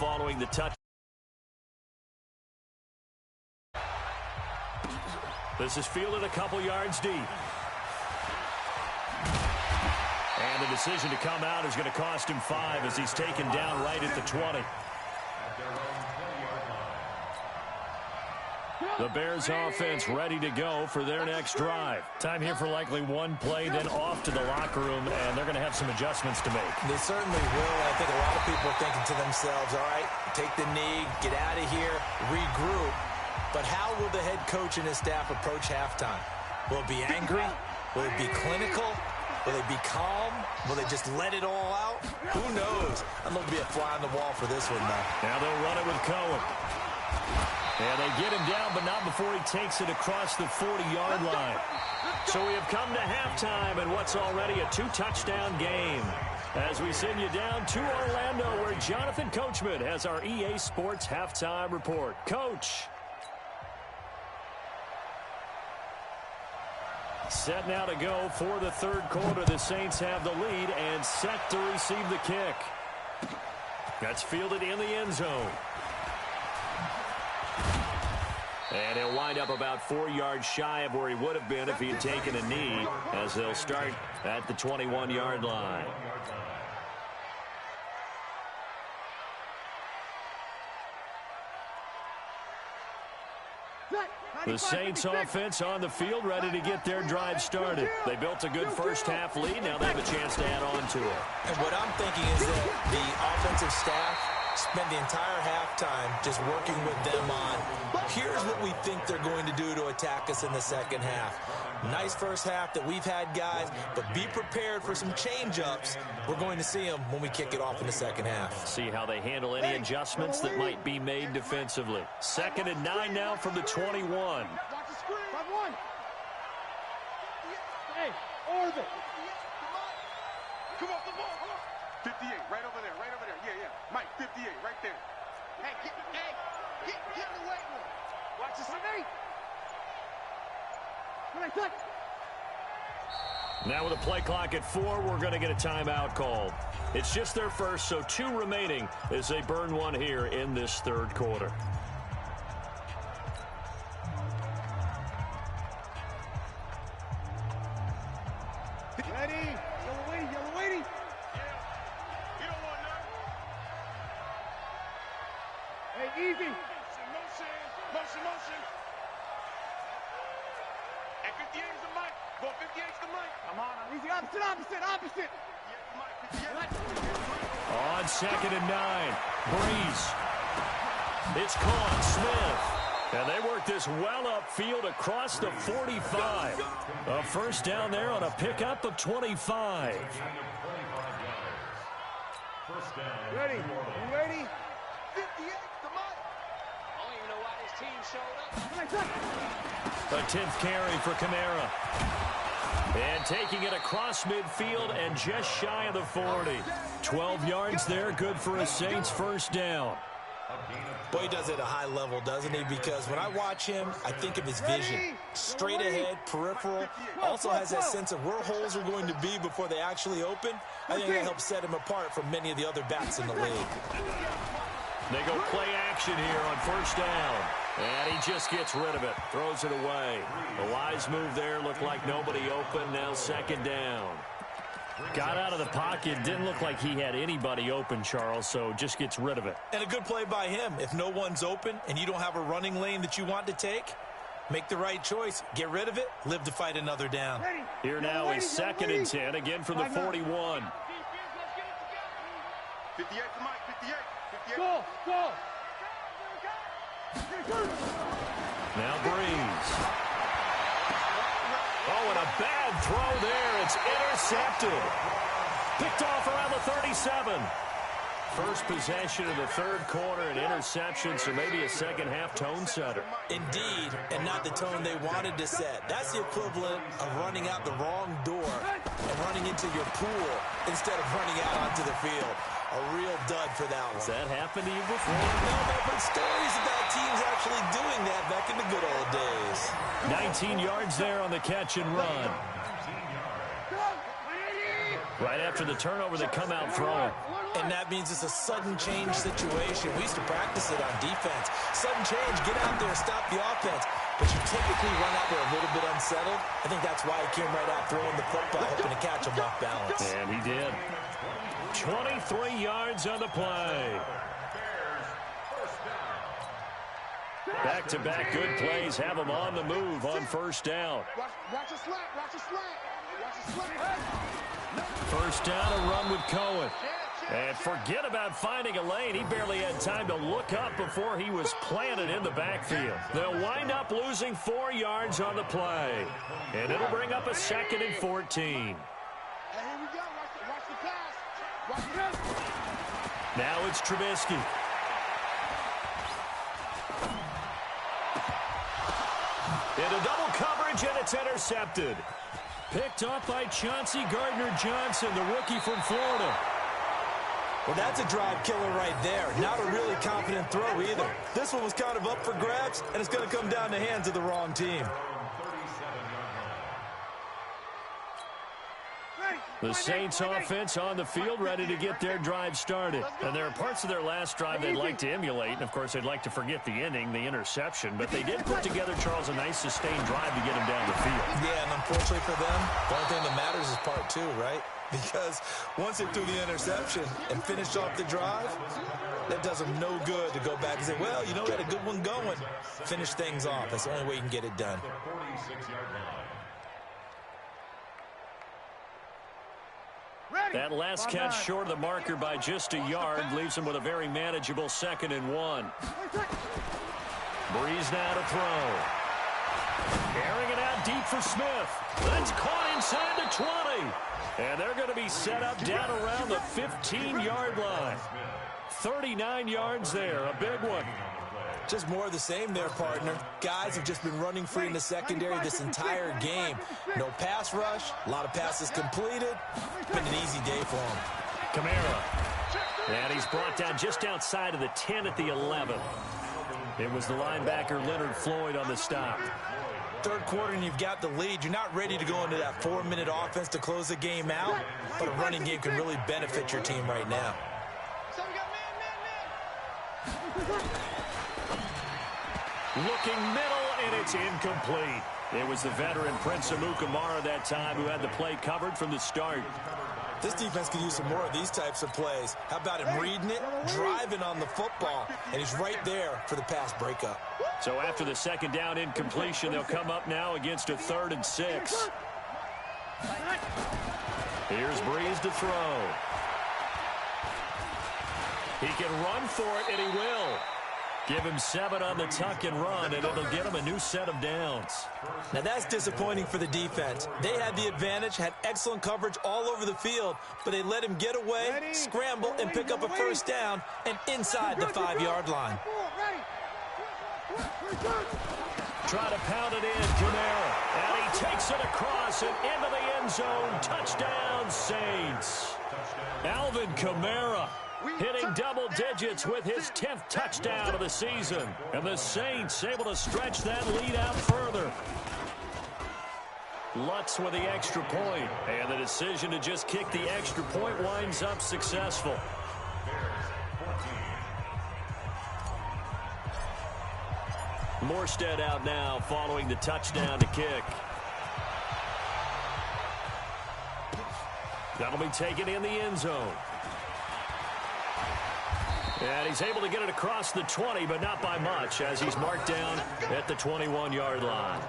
following the touch. This is fielded a couple yards deep. And the decision to come out is going to cost him 5 as he's taken down right at the 20. The Bears offense ready to go for their next drive. Time here for likely one play, then off to the locker room, and they're going to have some adjustments to make. They certainly will. I think a lot of people are thinking to themselves, all right, take the knee, get out of here, regroup. But how will the head coach and his staff approach halftime? Will it be angry? Will it be clinical? Will they be calm? Will they just let it all out? Who knows? I'm going to be a fly on the wall for this one, though. Now they'll run it with Cohen. And they get him down, but not before he takes it across the 40-yard line. So we have come to halftime in what's already a 2-touchdown game. As we send you down to Orlando, where Jonathan Coachman has our EA Sports halftime report. Coach. Set now to go for the third quarter. The Saints have the lead and set to receive the kick. That's fielded in the end zone. And he'll wind up about 4 yards shy of where he would have been if he had taken a knee, as they'll start at the 21-yard line. The Saints offense on the field, ready to get their drive started. They built a good first-half lead. Now they have a chance to add on to it. And what I'm thinking is that the offensive staff spent the entire halftime just working with them on, here's what we think they're going to do to attack us in the second half. Nice first half that we've had, guys, but be prepared for some change-ups. We're going to see them when we kick it off in the second half. See how they handle any adjustments that might be made defensively. 2nd and 9 now from the 21. Hey, Orville. Come on, come on. 58, right over there, right over there. Yeah, yeah. Mike, 58, right there. Hey, get in the weight room. Watch this. Now with a play clock at 4, we're going to get a timeout called. It's just their first, so 2 remaining as they burn one here in this third quarter. Ready? Yellow waiting. Yeah. You don't want none. Hey, easy. Motion. And 58 is the mic. Go 58 is the mic. Come on. Easy, opposite. Yeah, Mike, 58. On 2nd and 9, Breeze. It's caught, Smith. And they work this well upfield across the 45. A first down there on a pickup of 25. Ready? You ready? 58, come on. I don't even know why this team showed up. A 10th carry for Kamara. And taking it across midfield and just shy of the 40. 12 yards there, good for a Saints first down. Boy, he does it at a high level, doesn't he? Because when I watch him, I think of his vision. Straight ahead, peripheral. Also has that sense of where holes are going to be before they actually open. I think that helps set him apart from many of the other backs in the league. They go play action here on first down. And he just gets rid of it. Throws it away. A wise move there. Looked like nobody open. Now 2nd down. Got out of the pocket. Didn't look like he had anybody open, Charles, so just gets rid of it. And a good play by him. If no one's open and you don't have a running lane that you want to take, make the right choice. Get rid of it. Live to fight another down. Here now is 2nd and 10, again from the 41. 58 to Mike, 58. Go. Now Breeze. Oh, and a bad throw there. It's intercepted. Picked off around the 37. First possession of the third quarter, an interception, so maybe a second-half tone setter. Indeed, and not the tone they wanted to set. That's the equivalent of running out the wrong door and running into your pool instead of running out onto the field. A real dud for that one. Has that happened to you before? No, but stories about teams actually doing that back in the good old days. 19 yards there on the catch and run. Right after the turnover, they come out throwing. And that means it's a sudden change situation. We used to practice it on defense. Sudden change, get out there, stop the offense. But you typically run out there a little bit unsettled. I think that's why he came right out throwing the football, hoping to catch him off balance. And he did. 23 yards on the play. Back-to-back good plays have him on the move on first down. Watch a slant, watch a slant. Watch a slant. First down, a run with Cohen. And forget about finding a lane. He barely had time to look up before he was planted in the backfield. They'll wind up losing 4 yards on the play. And it'll bring up a 2nd and 14. Hey, here we go. Watch the pass. Watch this. Now it's Trubisky. Into double coverage, and it's intercepted. Picked off by Chauncey Gardner-Johnson, the rookie from Florida. Well, that's a drive killer right there. Not a really confident throw either. This one was kind of up for grabs, and it's going to come down the hands of the wrong team. The Saints offense on the field, ready to get their drive started. And there are parts of their last drive they'd like to emulate. And, of course, they'd like to forget the ending, the interception. But they did put together, Charles, a nice sustained drive to get him down the field. Yeah, and unfortunately for them, the only thing that matters is part 2, right? Because once they threw the interception and finished off the drive, that does them no good to go back and say, well, you know, we had a good one going. Finish things off. That's the only way you can get it done. That last catch short of the marker by just a yard leaves him with a very manageable 2nd and 1. Breeze now to throw. Airing it out deep for Smith. That's caught inside the 20. And they're going to be set up down around the 15-yard line. 39 yards there, a big one. Just more of the same there, partner. Guys have just been running free in the secondary this entire game. No pass rush, a lot of passes completed. Been an easy day for him. Kamara. And he's brought down just outside of the 10 at the 11. It was the linebacker Leonard Floyd on the stop. Third quarter and you've got the lead. You're not ready to go into that 4-minute offense to close the game out, but a running game can really benefit your team right now. Looking middle, and it's incomplete. It was the veteran Prince Amukamara that time who had the play covered from the start. This defense could use some more of these types of plays. How about him reading it, driving on the football, and he's right there for the pass breakup. So after the 2nd down incompletion, they'll come up now against a 3rd and 6. Here's Breeze to throw. He can run for it, and he will. Give him 7 on the tuck and run, and it'll get him a new set of downs. Now that's disappointing for the defense. They had the advantage, had excellent coverage all over the field, but they let him get away, scramble, and pick up a first down, and inside the 5-yard line. Try to pound it in, Kamara. And he takes it across and into the end zone. Touchdown, Saints. Alvin Kamara hitting double digits with his 10th touchdown of the season. And the Saints able to stretch that lead out further. Lutz with the extra point. And the decision to just kick the extra point winds up successful. Morstead out now following the touchdown to kick. That'll be taken in the end zone. And he's able to get it across the 20, but not by much, as he's marked down at the 21-yard line.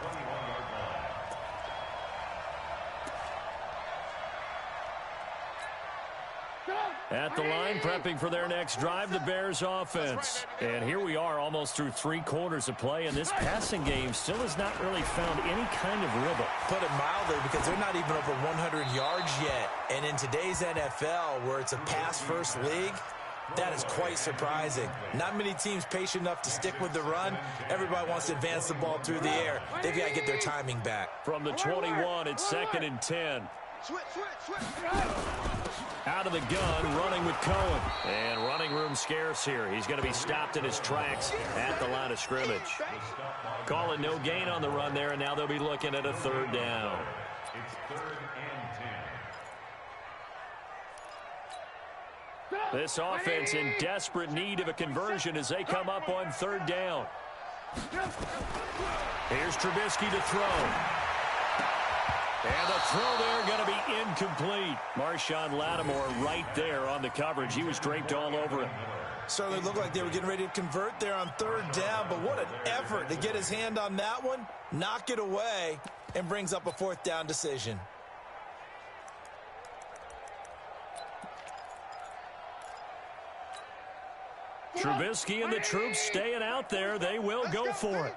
At the line, prepping for their next drive, the Bears offense. And here we are almost through 3 quarters of play, and this passing game still has not really found any kind of rhythm. Put it mildly, because they're not even over 100 yards yet. And in today's NFL, where it's a pass-first league, that is quite surprising. Not many teams patient enough to stick with the run. Everybody wants to advance the ball through the air. They've got to get their timing back. From the 21, it's 2nd and 10. Out of the gun, running with Cohen. And running room scarce here. He's going to be stopped in his tracks at the line of scrimmage. Call it no gain on the run there, and now they'll be looking at a 3rd down. This offense in desperate need of a conversion as they come up on third down. Here's Trubisky to throw. And the throw there going to be incomplete. Marshawn Lattimore right there on the coverage. He was draped all over it. Certainly looked like they were getting ready to convert there on third down, but what an effort to get his hand on that one, knock it away, and brings up a fourth down decision. Trubisky and the troops staying out there. They will go for it.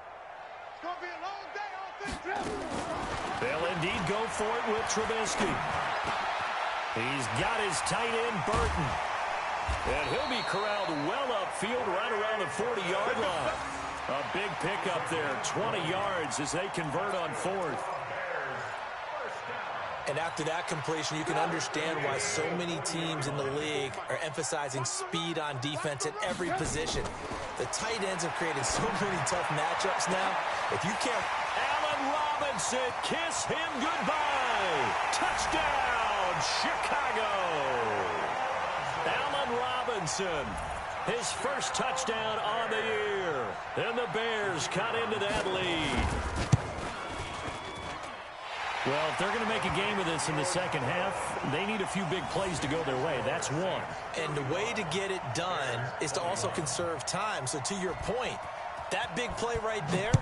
They'll indeed go for it with Trubisky. He's got his tight end, Burton. And he'll be corralled well upfield right around the 40-yard line. A big pickup there, 20 yards as they convert on fourth. And after that completion, you can understand why so many teams in the league are emphasizing speed on defense at every position. The tight ends have created so many tough matchups now. If you can't... Allen Robinson, kiss him goodbye. Touchdown, Chicago. Allen Robinson, his first touchdown on the year. And the Bears cut into that lead. Well, if they're going to make a game of this in the second half, they need a few big plays to go their way. That's one. And the way to get it done is to also conserve time. So to your point, that big play right there,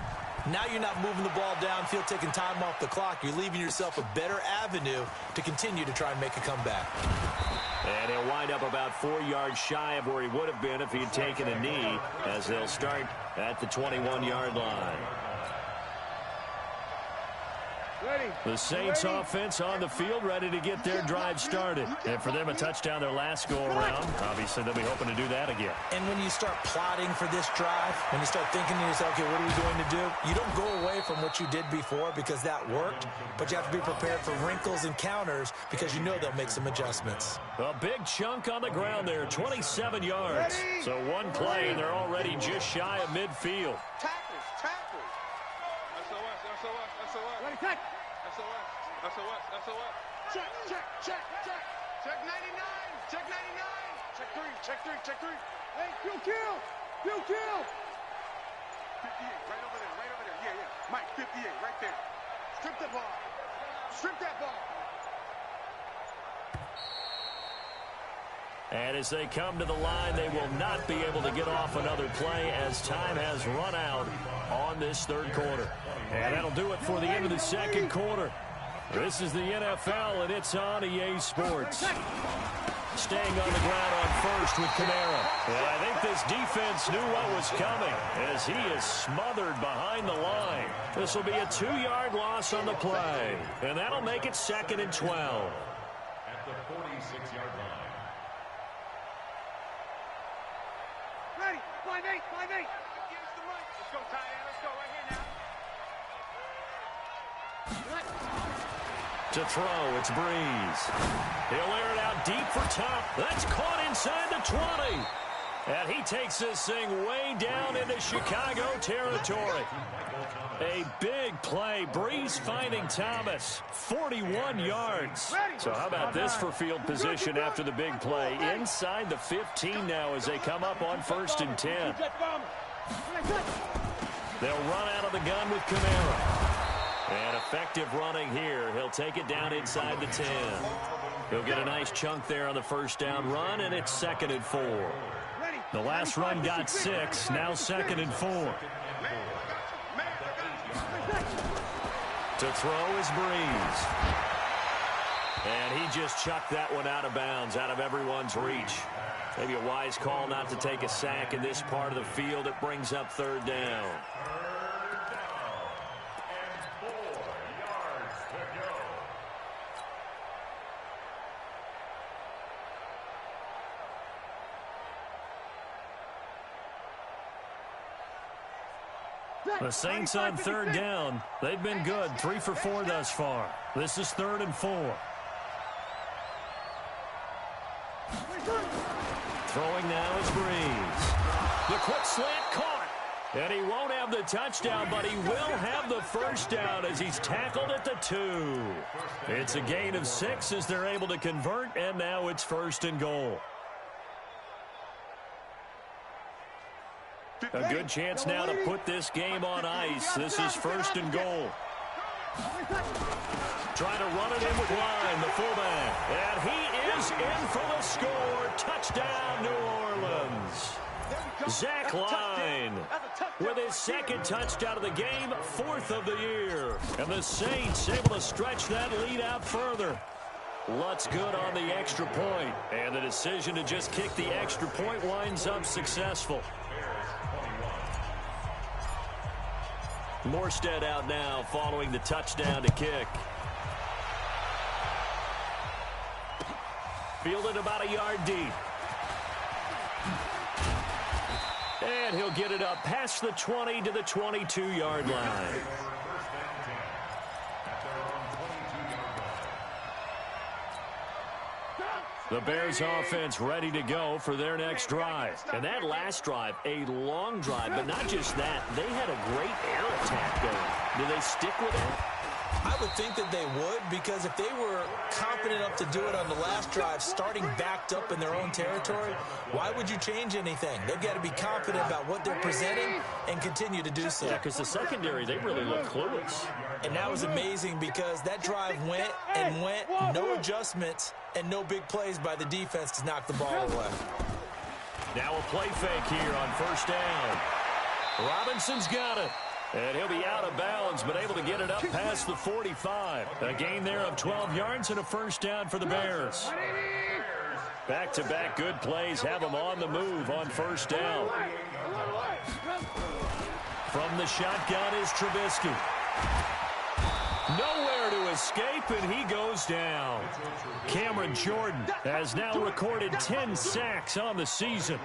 now you're not moving the ball downfield, taking time off the clock. You're leaving yourself a better avenue to continue to try and make a comeback. And he'll wind up about 4 yards shy of where he would have been if he had taken a knee, as they'll start at the 21-yard line. The Saints offense on the field, ready to get their drive started. And for them, a touchdown their last go-around. Obviously, they'll be hoping to do that again. And when you start plotting for this drive, when you start thinking to yourself, okay, what are we going to do? You don't go away from what you did before because that worked, but you have to be prepared for wrinkles and counters because you know they'll make some adjustments. A big chunk on the ground there, 27 yards. So one play, and they're already just shy of midfield. Tackles. SOS. Ready, check. SOS. Check. Check 99. Check 3. Hey, kill. 58, right over there. Yeah. Mike, 58, right there. Strip that ball. And as they come to the line, they will not be able to get off another play as time has run out on this third quarter. And that'll do it for the end of the second quarter. This is the NFL, and it's on EA Sports. Staying on the ground on first with Kamara. And I think this defense knew what was coming as he is smothered behind the line. This will be a 2-yard loss on the play. And that'll make it 2nd and 12. At the 46-yard line. Ready, 5-8. Here's the right. Let's go, tight end. Let's go right here now. To throw, it's Breeze. He'll air it out deep for Top. That's caught inside the 20. And he takes this thing way down into Chicago territory. A big play. Breeze finding Thomas. 41 yards. So how about this for field position after the big play? Inside the 15 now as they come up on 1st and 10. They'll run out of the gun with Kamara. And effective running here. He'll take it down inside the 10. He'll get a nice chunk there on the first down run, and it's 2nd and 4. The last run got 6, now 2nd and 4. To throw is Breeze. And he just chucked that one out of bounds, out of everyone's reach. Maybe a wise call not to take a sack in this part of the field. It brings up 3rd down. The Saints on 3rd down. They've been good, 3 for 4 thus far. This is 3rd and 4. Throwing now is Breeze. The quick slant caught. And he won't have the touchdown, but he will have the first down as he's tackled at the 2. It's a gain of 6 as they're able to convert, and now it's 1st and goal. A good chance now to put this game on ice. This is 1st and goal. Trying to run it in with Line, the fullback. And he is in for the score. Touchdown, New Orleans. Zach Line with his 2nd touchdown of the game, 4th of the year. And the Saints able to stretch that lead out further. Lutz good on the extra point. And the decision to just kick the extra point winds up successful. Morstead out now following the touchdown to kick. Fielded about a yard deep. And he'll get it up past the 20 to the 22-yard line. The Bears offense ready to go for their next drive. And that last drive, a long drive, but not just that. They had a great air attack going. Do they stick with that? I would think that they would, because if they were confident enough to do it on the last drive, starting backed up in their own territory, why would you change anything? They've got to be confident about what they're presenting and continue to do so. Yeah, because the secondary, they really look clueless. And that was amazing because that drive went and went, no adjustments, and no big plays by the defense to knock the ball away. Now a play fake here on 1st down. Robinson's got it. And he'll be out of bounds, but able to get it up past the 45. A gain there of 12 yards and a 1st down for the Bears. Back-to-back good plays have them on the move on 1st down. From the shotgun is Trubisky. Nowhere to escape, and he goes down. Cameron Jordan has now recorded 10 sacks on the season.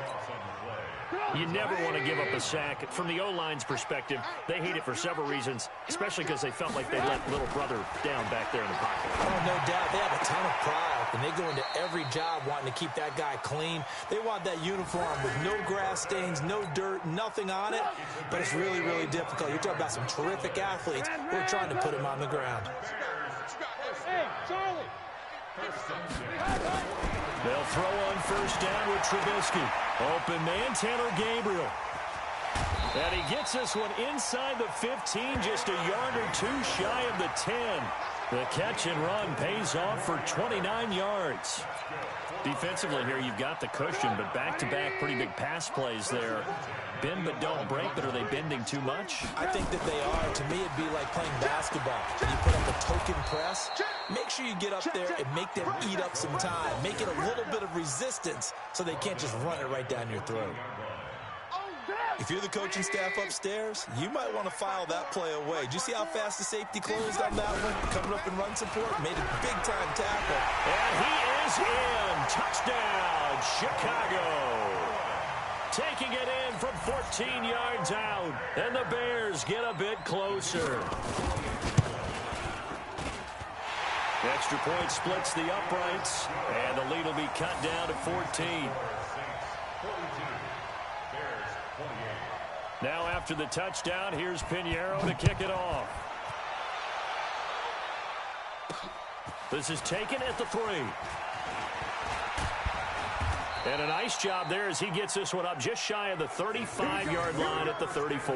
You never want to give up a sack. From the O-line's perspective, they hate it for several reasons, especially because they felt like they let little brother down back there in the pocket. Oh, no doubt. They have a ton of pride, and they go into every job wanting to keep that guy clean. They want that uniform with no grass stains, no dirt, nothing on it, but it's really, really difficult. You're talking about some terrific athletes. We're trying to put him on the ground. Hey, Charlie. They'll throw on 1st down with Trubisky. Open man, Tanner Gabriel. And he gets this one inside the 15, just a yard or two shy of the 10. The catch and run pays off for 29 yards. Defensively here, you've got the cushion, but back-to-back pretty big pass plays there. Bend but don't break, but are they bending too much? I think that they are. To me, it'd be like playing basketball. When you put up a token press, make sure you get up there and make them eat up some time. Make it a little bit of resistance so they can't just run it right down your throat. If you're the coaching staff upstairs, you might want to file that play away. Did you see how fast the safety closed on that one? Coming up in run support, made a big-time tackle. And he is in. Touchdown, Chicago. Taking it in from 14 yards out. And the Bears get a bit closer. The extra point splits the uprights. And the lead will be cut down to 14. Now after the touchdown, here's Pinheiro to kick it off. This is taken at the 3. And a nice job there as he gets this one up just shy of the 35-yard line at the 34.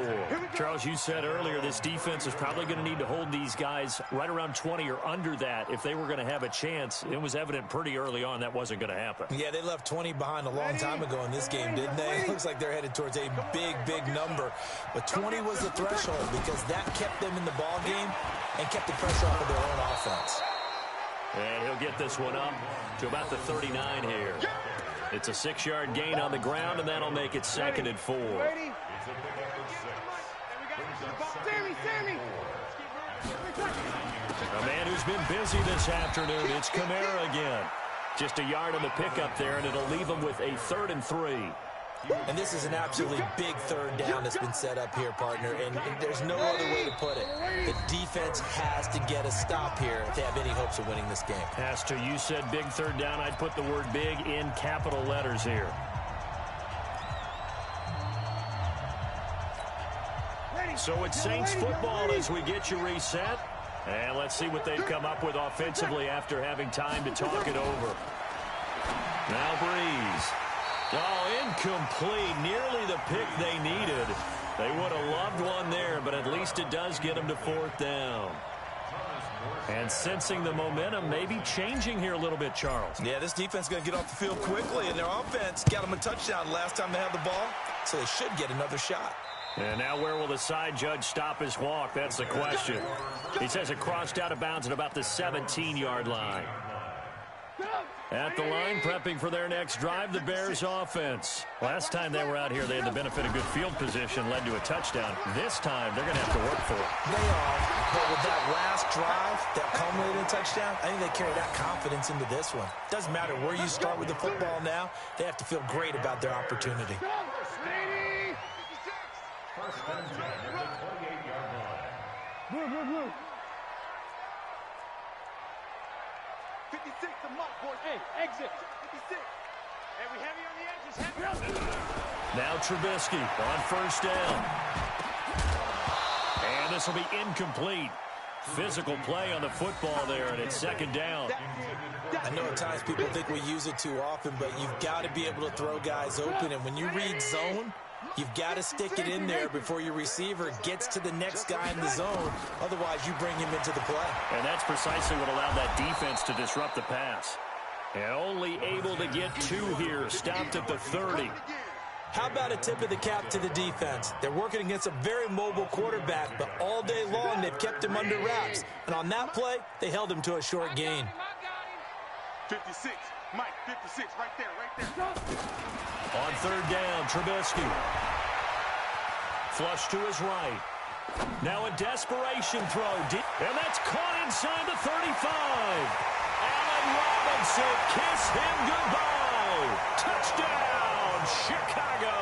Charles, you said earlier this defense is probably going to need to hold these guys right around 20 or under that if they were going to have a chance. It was evident pretty early on that wasn't going to happen. Yeah, they left 20 behind a long time ago in this game, didn't they? It looks like they're headed towards a big, big number. But 20 was the threshold because that kept them in the ball game and kept the pressure off of their own offense. And he'll get this one up to about the 39 here. It's a 6-yard gain on the ground, and that'll make it 2nd and 4. Sammy. A man who's been busy this afternoon, it's Kamara again. Just a yard on the pickup there, and it'll leave him with a 3rd and 3. And this is an absolutely big 3rd down that's been set up here, partner, and there's no other way to put it. The defense has to get a stop here if they have any hopes of winning this game. Has to. You said big 3rd down. I'd put the word big in capital letters here. So it's Saints football as we get you reset. And let's see what they've come up with offensively after having time to talk it over. Now Breeze. Oh, incomplete. Nearly the pick they needed. They would have loved one there, but at least it does get them to 4th down. And sensing the momentum, maybe changing here a little bit, Charles. Yeah, this defense is going to get off the field quickly, and their offense got them a touchdown last time they had the ball, so they should get another shot. And now where will the side judge stop his walk? That's the question. He says it crossed out of bounds at about the 17-yard line. At the line, prepping for their next drive, the Bears offense. Last time they were out here, they had the benefit of good field position, led to a touchdown. This time, they're going to have to work for it. They are, but with that last drive that culminated in a touchdown, I think they carry that confidence into this one. Doesn't matter where you start with the football now, they have to feel great about their opportunity. First and 10 at the 28-yard line. 56 to Mike, boys. Hey, exit. 56. Hey, we heavy on the edges. Heavy. Now Trubisky on 1st down. And this will be incomplete. Physical play on the football there, and it's 2nd down. I know at times people think we use it too often, but you've got to be able to throw guys open. And when you read zone, you've got to stick it in there before your receiver gets to the next guy in the zone. Otherwise, you bring him into the play. And that's precisely what allowed that defense to disrupt the pass. And only able to get 2 here, stopped at the 30. How about a tip of the cap to the defense? They're working against a very mobile quarterback, but all day long they've kept him under wraps. And on that play, they held him to a short gain. 56. Mike, 56, right there, right there. On 3rd down, Trubisky. Flush to his right. Now a desperation throw. And that's caught inside the 35. Allen Robinson, kiss him goodbye. Touchdown, Chicago.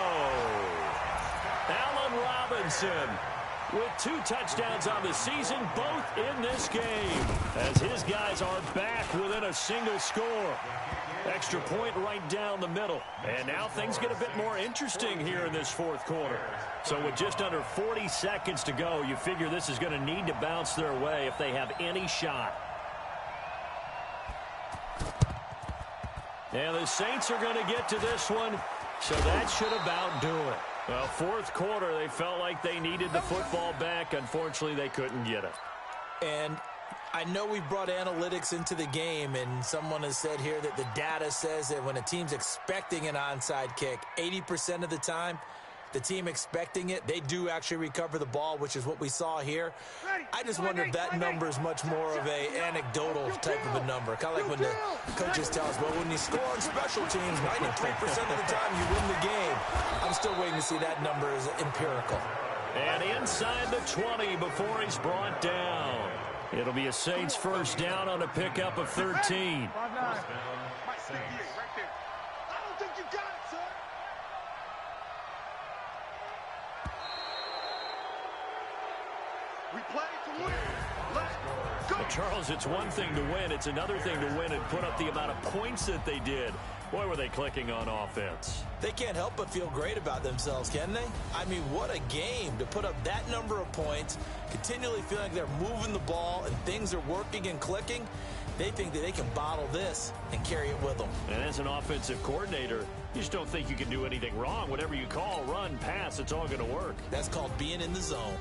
Allen Robinson with 2 touchdowns on the season, both in this game, as his guys are back within a single score. Extra point right down the middle. And now things get a bit more interesting here in this 4th quarter. So with just under 40 seconds to go, you figure this is going to need to bounce their way if they have any shot. And the Saints are going to get to this one, so that should about do it. Well, 4th quarter, they felt like they needed the football back. Unfortunately, they couldn't get it. And I know we brought analytics into the game, and someone has said here that the data says that when a team's expecting an onside kick, 80% of the time, the team expecting it, they do actually recover the ball, which is what we saw here. I just wonder if that number is much more of a anecdotal type of a number. Kind of like when the coaches tell us, well, when you score on special teams, 93% of the time you win the game. I'm still waiting to see that number as empirical. And inside the 20 before he's brought down. It'll be a Saints 1st down on a pickup of 13. Mike, 58, right there. I don't think you got it, sir. We play to win. Let's go. But Charles, it's one thing to win. It's another thing to win and put up the amount of points that they did. Boy, were they clicking on offense. They can't help but feel great about themselves, can they? I mean, what a game to put up that number of points, continually feeling like they're moving the ball and things are working and clicking. They think that they can bottle this and carry it with them. And as an offensive coordinator, you just don't think you can do anything wrong. Whatever you call, run, pass, it's all going to work. That's called being in the zone.